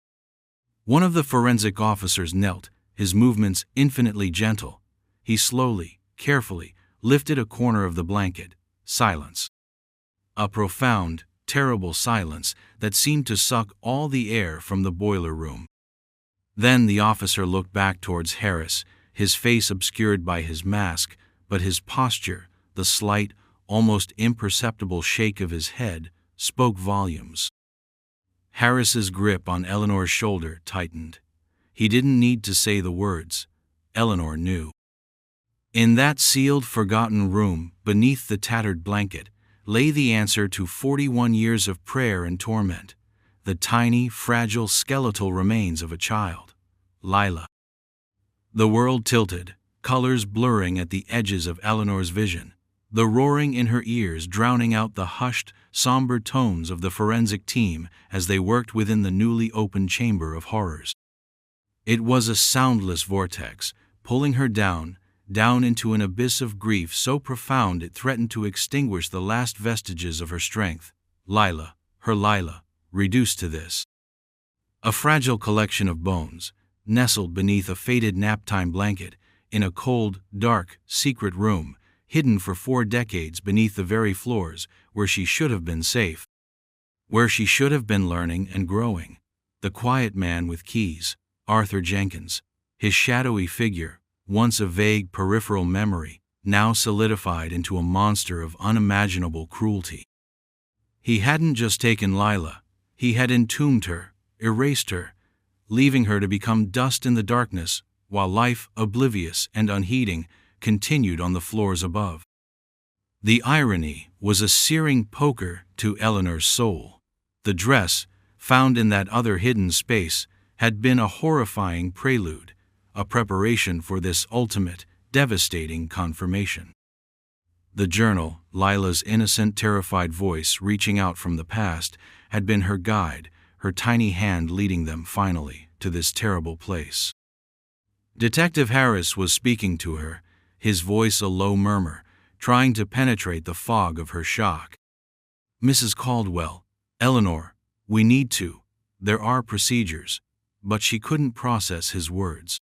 One of the forensic officers knelt, his movements infinitely gentle. He slowly, carefully, lifted a corner of the blanket. Silence. A profound, terrible silence that seemed to suck all the air from the boiler room. Then the officer looked back towards Harris, his face obscured by his mask, but his posture, the slight, almost imperceptible shake of his head, spoke volumes. Harris's grip on Eleanor's shoulder tightened. He didn't need to say the words. Eleanor knew. In that sealed, forgotten room, beneath the tattered blanket, lay the answer to 41 years of prayer and torment. The tiny, fragile, skeletal remains of a child. Lila. The world tilted, colors blurring at the edges of Eleanor's vision, the roaring in her ears drowning out the hushed, somber tones of the forensic team as they worked within the newly opened chamber of horrors. It was a soundless vortex, pulling her down into an abyss of grief so profound it threatened to extinguish the last vestiges of her strength. Lila, her Lila, reduced to this. A fragile collection of bones, nestled beneath a faded naptime blanket, in a cold, dark, secret room, hidden for 4 decades beneath the very floors where she should have been safe. Where she should have been learning and growing. The quiet man with keys, Arthur Jenkins, his shadowy figure, once a vague peripheral memory, now solidified into a monster of unimaginable cruelty. He hadn't just taken Lila, he had entombed her, erased her, leaving her to become dust in the darkness, while life, oblivious and unheeding, continued on the floors above. The irony was a searing poker to Eleanor's soul. The dress, found in that other hidden space, had been a horrifying prelude, a preparation for this ultimate, devastating confirmation. The journal, Lila's innocent, terrified voice reaching out from the past, had been her guide, her tiny hand leading them finally to this terrible place. Detective Harris was speaking to her, his voice a low murmur, trying to penetrate the fog of her shock. "Mrs. Caldwell, Eleanor, we need to. There are procedures." But she couldn't process his words.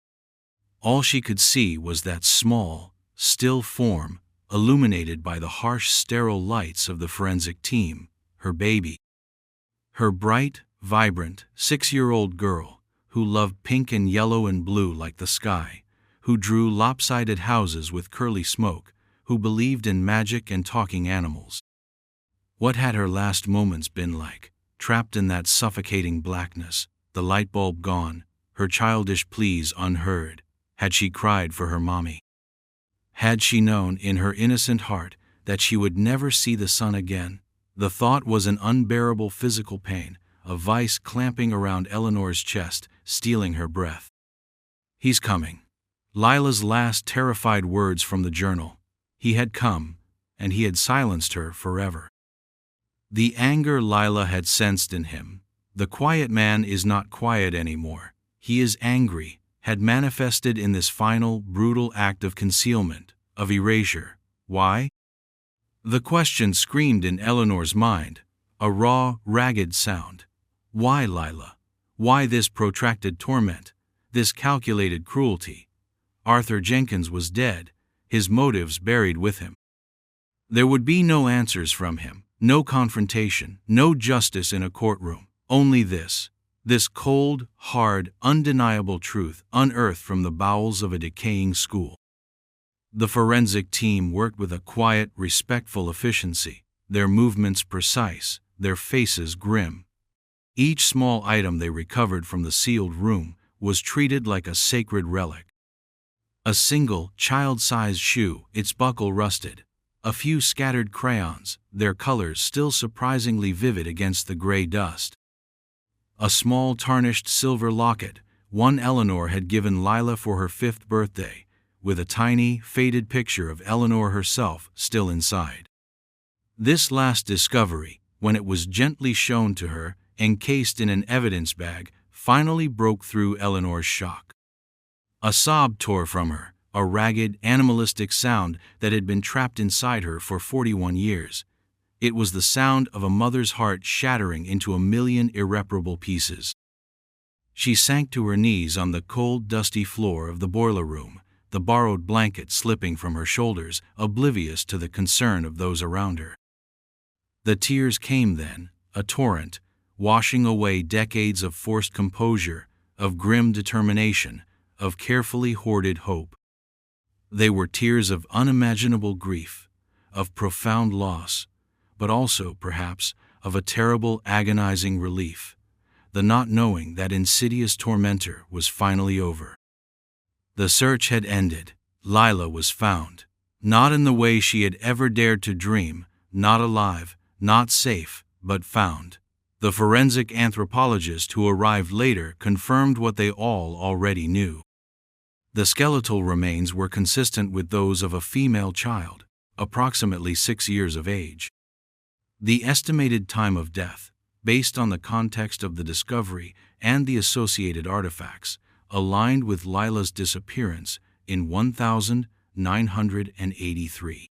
All she could see was that small, still form, illuminated by the harsh, sterile lights of the forensic team, her baby. Her bright, vibrant, 6-year-old girl, who loved pink and yellow and blue like the sky, who drew lopsided houses with curly smoke, who believed in magic and talking animals. What had her last moments been like, trapped in that suffocating blackness, the light bulb gone, her childish pleas unheard? Had she cried for her mommy? Had she known in her innocent heart that she would never see the sun again? The thought was an unbearable physical pain, a vice clamping around Eleanor's chest, stealing her breath. "He's coming." Lila's last terrified words from the journal. He had come, and he had silenced her forever. The anger Lila had sensed in him, the quiet man is not quiet anymore, he is angry, had manifested in this final, brutal act of concealment, of erasure. Why? The question screamed in Eleanor's mind, a raw, ragged sound. Why, Lila? Why this protracted torment, this calculated cruelty? Arthur Jenkins was dead, his motives buried with him. There would be no answers from him, no confrontation, no justice in a courtroom, only this cold, hard, undeniable truth unearthed from the bowels of a decaying school. The forensic team worked with a quiet, respectful efficiency, their movements precise, their faces grim. Each small item they recovered from the sealed room was treated like a sacred relic. A single, child-sized shoe, its buckle rusted. A few scattered crayons, their colors still surprisingly vivid against the gray dust. A small tarnished silver locket, one Eleanor had given Lila for her 5th birthday, with a tiny, faded picture of Eleanor herself still inside. This last discovery, when it was gently shown to her, encased in an evidence bag, finally broke through Eleanor's shock. A sob tore from her, a ragged, animalistic sound that had been trapped inside her for 41 years. It was the sound of a mother's heart shattering into a million irreparable pieces. She sank to her knees on the cold, dusty floor of the boiler room, the borrowed blanket slipping from her shoulders, oblivious to the concern of those around her. The tears came then, a torrent, washing away decades of forced composure, of grim determination, of carefully hoarded hope. They were tears of unimaginable grief, of profound loss, but also, perhaps, of a terrible, agonizing relief, the not knowing that insidious tormentor was finally over. The search had ended. Lila was found, not in the way she had ever dared to dream, not alive, not safe, but found. The forensic anthropologist who arrived later confirmed what they all already knew. The skeletal remains were consistent with those of a female child, approximately 6 years of age. The estimated time of death, based on the context of the discovery and the associated artifacts, aligned with Lila's disappearance in 1983.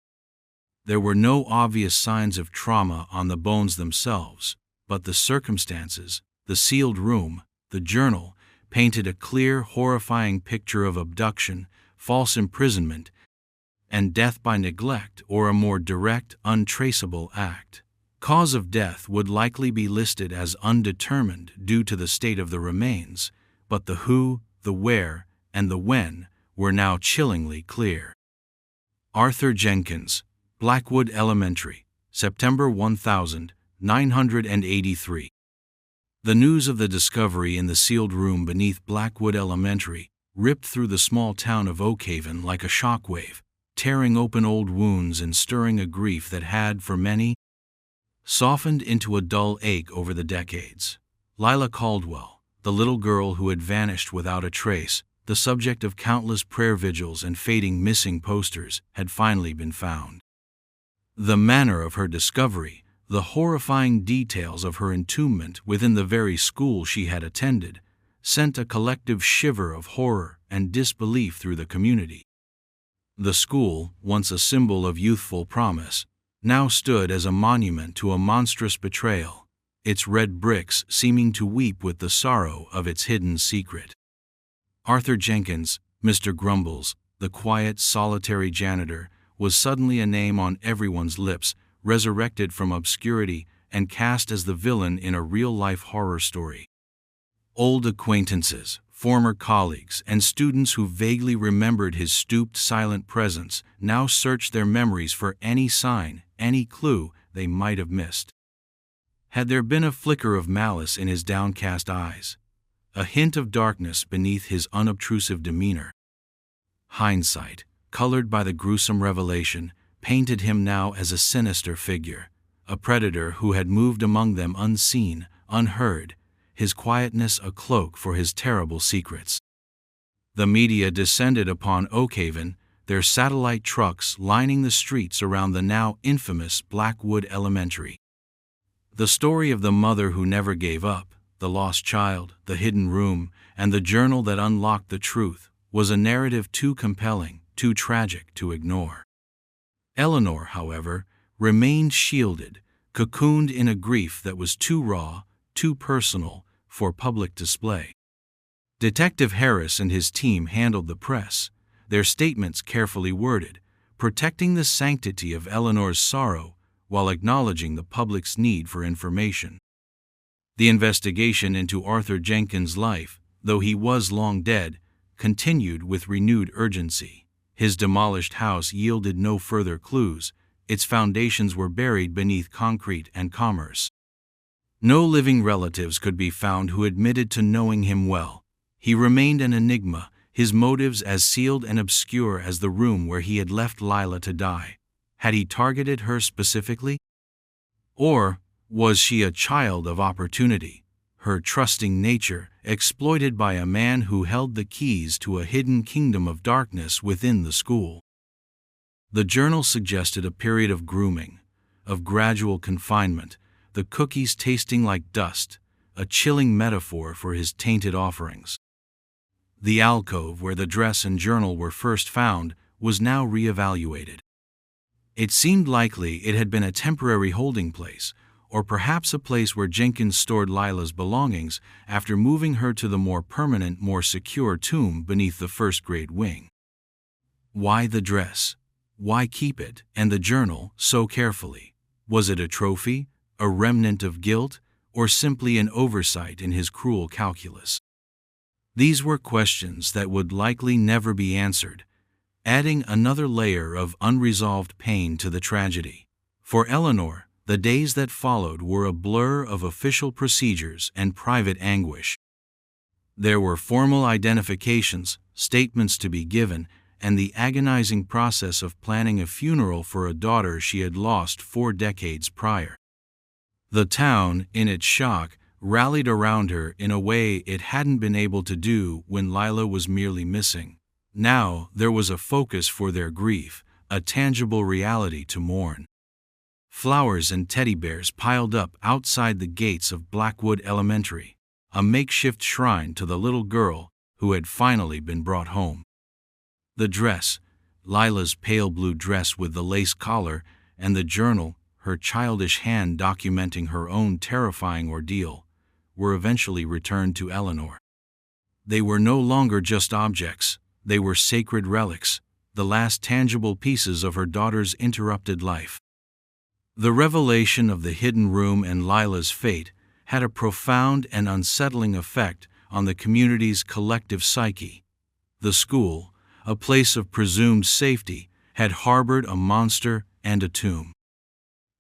There were no obvious signs of trauma on the bones themselves, but the circumstances, the sealed room, the journal, painted a clear, horrifying picture of abduction, false imprisonment, and death by neglect or a more direct, untraceable act. Cause of death would likely be listed as undetermined due to the state of the remains, but the who, the where, and the when were now chillingly clear. Arthur Jenkins, Blackwood Elementary, September 1983. The news of the discovery in the sealed room beneath Blackwood Elementary ripped through the small town of Oakhaven like a shockwave, tearing open old wounds and stirring a grief that had, for many, softened into a dull ache over the decades. Lila Caldwell, the little girl who had vanished without a trace, the subject of countless prayer vigils and fading missing posters, had finally been found. The manner of her discovery, the horrifying details of her entombment within the very school she had attended, sent a collective shiver of horror and disbelief through the community. The school, once a symbol of youthful promise, now stood as a monument to a monstrous betrayal, its red bricks seeming to weep with the sorrow of its hidden secret. Arthur Jenkins, Mr. Grumbles, the quiet, solitary janitor, was suddenly a name on everyone's lips, resurrected from obscurity and cast as the villain in a real-life horror story. Old acquaintances, former colleagues, and students who vaguely remembered his stooped, silent presence now searched their memories for any sign, any clue they might have missed. Had there been a flicker of malice in his downcast eyes, a hint of darkness beneath his unobtrusive demeanor? Hindsight, colored by the gruesome revelation, painted him now as a sinister figure, a predator who had moved among them unseen, unheard, his quietness a cloak for his terrible secrets. The media descended upon Oakhaven, their satellite trucks lining the streets around the now infamous Blackwood Elementary. The story of the mother who never gave up, the lost child, the hidden room, and the journal that unlocked the truth was a narrative too compelling, too tragic to ignore. Eleanor, however, remained shielded, cocooned in a grief that was too raw, too personal, for public display. Detective Harris and his team handled the press, their statements carefully worded, protecting the sanctity of Eleanor's sorrow while acknowledging the public's need for information. The investigation into Arthur Jenkins' life, though he was long dead, continued with renewed urgency. His demolished house yielded no further clues, its foundations were buried beneath concrete and commerce. No living relatives could be found who admitted to knowing him well. He remained an enigma, his motives as sealed and obscure as the room where he had left Lila to die. Had he targeted her specifically? Or was she a child of opportunity, her trusting nature exploited by a man who held the keys to a hidden kingdom of darkness within the school? The journal suggested a period of grooming, of gradual confinement, the cookies tasting like dust, a chilling metaphor for his tainted offerings. The alcove where the dress and journal were first found was now reevaluated. It seemed likely it had been a temporary holding place, or perhaps a place where Jenkins stored Lila's belongings after moving her to the more permanent, more secure tomb beneath the first-grade wing. Why the dress? Why keep it, and the journal, so carefully? Was it a trophy, a remnant of guilt, or simply an oversight in his cruel calculus? These were questions that would likely never be answered, adding another layer of unresolved pain to the tragedy. For Eleanor, the days that followed were a blur of official procedures and private anguish. There were formal identifications, statements to be given, and the agonizing process of planning a funeral for a daughter she had lost 4 decades prior. The town, in its shock, rallied around her in a way it hadn't been able to do when Lila was merely missing. Now there was a focus for their grief, a tangible reality to mourn. Flowers and teddy bears piled up outside the gates of Blackwood Elementary, a makeshift shrine to the little girl who had finally been brought home. The dress, Lila's pale blue dress with the lace collar, and the journal, her childish hand documenting her own terrifying ordeal, were eventually returned to Eleanor. They were no longer just objects, they were sacred relics, the last tangible pieces of her daughter's interrupted life. The revelation of the hidden room and Lila's fate had a profound and unsettling effect on the community's collective psyche. The school, a place of presumed safety, had harbored a monster and a tomb.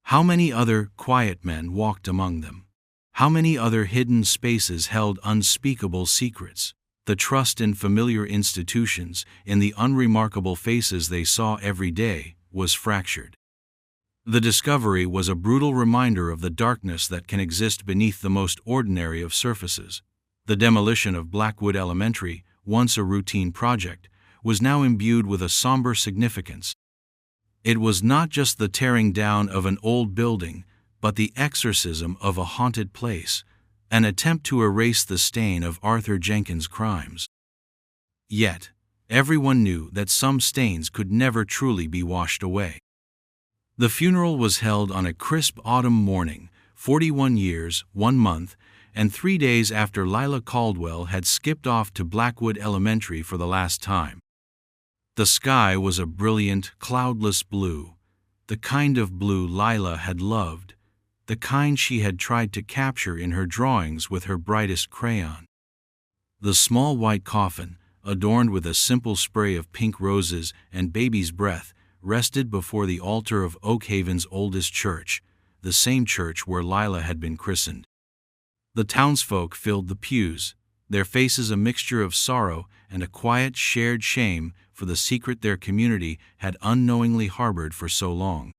How many other quiet men walked among them? How many other hidden spaces held unspeakable secrets? The trust in familiar institutions, in the unremarkable faces they saw every day, was fractured. The discovery was a brutal reminder of the darkness that can exist beneath the most ordinary of surfaces. The demolition of Blackwood Elementary, once a routine project, was now imbued with a somber significance. It was not just the tearing down of an old building, but the exorcism of a haunted place, an attempt to erase the stain of Arthur Jenkins' crimes. Yet, everyone knew that some stains could never truly be washed away. The funeral was held on a crisp autumn morning, 41 years, 1 month, and 3 days after Lila Caldwell had skipped off to Blackwood Elementary for the last time. The sky was a brilliant, cloudless blue, the kind of blue Lila had loved, the kind she had tried to capture in her drawings with her brightest crayon. The small white coffin, adorned with a simple spray of pink roses and baby's breath, rested before the altar of Oakhaven's oldest church, the same church where Lila had been christened. The townsfolk filled the pews, their faces a mixture of sorrow and a quiet shared shame for the secret their community had unknowingly harbored for so long.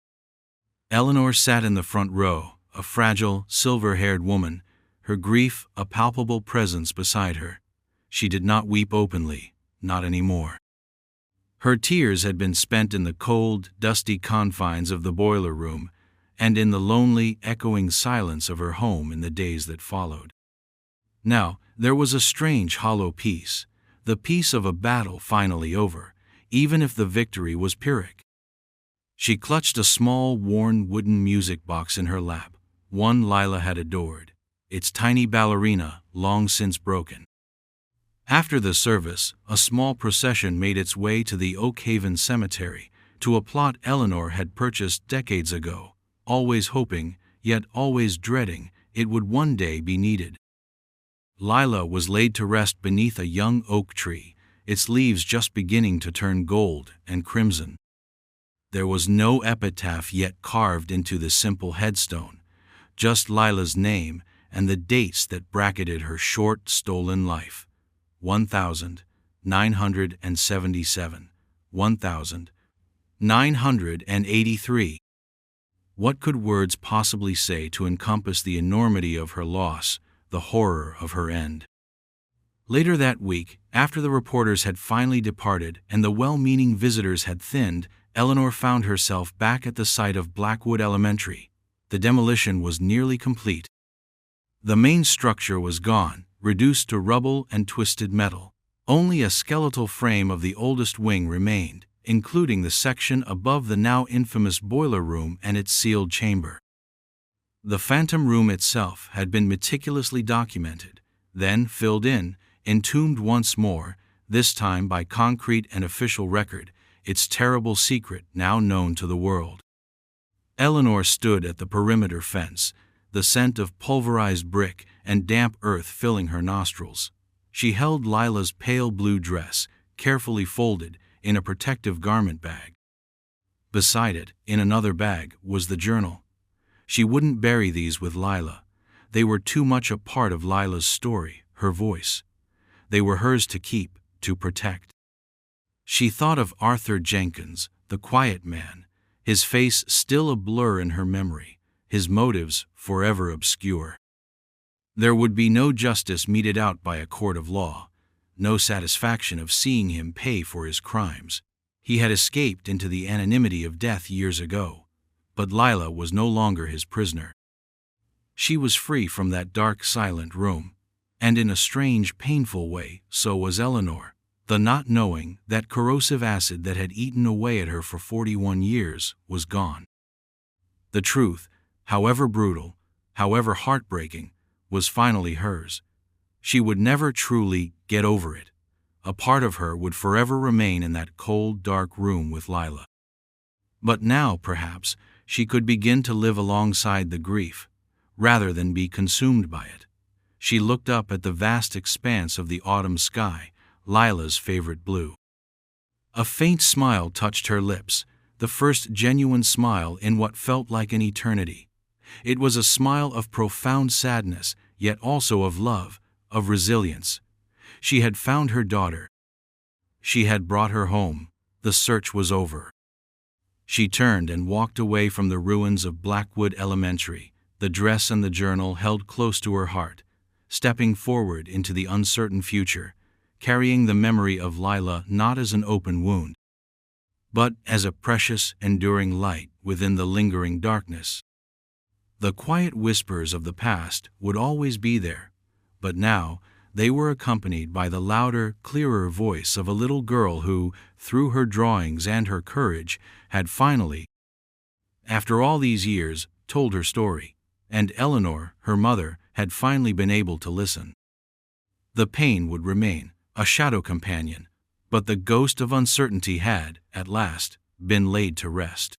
Eleanor sat in the front row, a fragile, silver-haired woman, her grief a palpable presence beside her. She did not weep openly, not anymore. Her tears had been spent in the cold, dusty confines of the boiler room and in the lonely, echoing silence of her home in the days that followed. Now, there was a strange, hollow peace, the peace of a battle finally over, even if the victory was Pyrrhic. She clutched a small, worn wooden music box in her lap, one Lila had adored, its tiny ballerina long since broken. After the service, a small procession made its way to the Oakhaven Cemetery, to a plot Eleanor had purchased decades ago, always hoping, yet always dreading, it would one day be needed. Lila was laid to rest beneath a young oak tree, its leaves just beginning to turn gold and crimson. There was no epitaph yet carved into the simple headstone, just Lila's name and the dates that bracketed her short, stolen life. 1977, 1983. What could words possibly say to encompass the enormity of her loss, the horror of her end? Later that week, after the reporters had finally departed and the well-meaning visitors had thinned, Eleanor found herself back at the site of Blackwood Elementary. The demolition was nearly complete. The main structure was gone, reduced to rubble and twisted metal. Only a skeletal frame of the oldest wing remained, including the section above the now infamous boiler room and its sealed chamber. The phantom room itself had been meticulously documented, then filled in, entombed once more, this time by concrete and official record, its terrible secret now known to the world. Eleanor stood at the perimeter fence, the scent of pulverized brick and damp earth filling her nostrils. She held Lila's pale blue dress, carefully folded, in a protective garment bag. Beside it, in another bag, was the journal. She wouldn't bury these with Lila. They were too much a part of Lila's story, her voice. They were hers to keep, to protect. She thought of Arthur Jenkins, the quiet man, his face still a blur in her memory, his motives forever obscure. There would be no justice meted out by a court of law, no satisfaction of seeing him pay for his crimes. He had escaped into the anonymity of death years ago, but Lila was no longer his prisoner. She was free from that dark, silent room, and in a strange, painful way, so was Eleanor. The not knowing, that corrosive acid that had eaten away at her for 41 years, was gone. The truth, however brutal, however heartbreaking, was finally hers. She would never truly get over it. A part of her would forever remain in that cold, dark room with Lila. But now, perhaps, she could begin to live alongside the grief, rather than be consumed by it. She looked up at the vast expanse of the autumn sky, Lila's favorite blue. A faint smile touched her lips, the first genuine smile in what felt like an eternity. It was a smile of profound sadness, yet also of love, of resilience. She had found her daughter. She had brought her home. The search was over. She turned and walked away from the ruins of Blackwood Elementary, the dress and the journal held close to her heart, stepping forward into the uncertain future, carrying the memory of Lila not as an open wound, but as a precious, enduring light within the lingering darkness. The quiet whispers of the past would always be there, but now they were accompanied by the louder, clearer voice of a little girl who, through her drawings and her courage, had finally, after all these years, told her story, and Eleanor, her mother, had finally been able to listen. The pain would remain, a shadow companion, but the ghost of uncertainty had, at last, been laid to rest.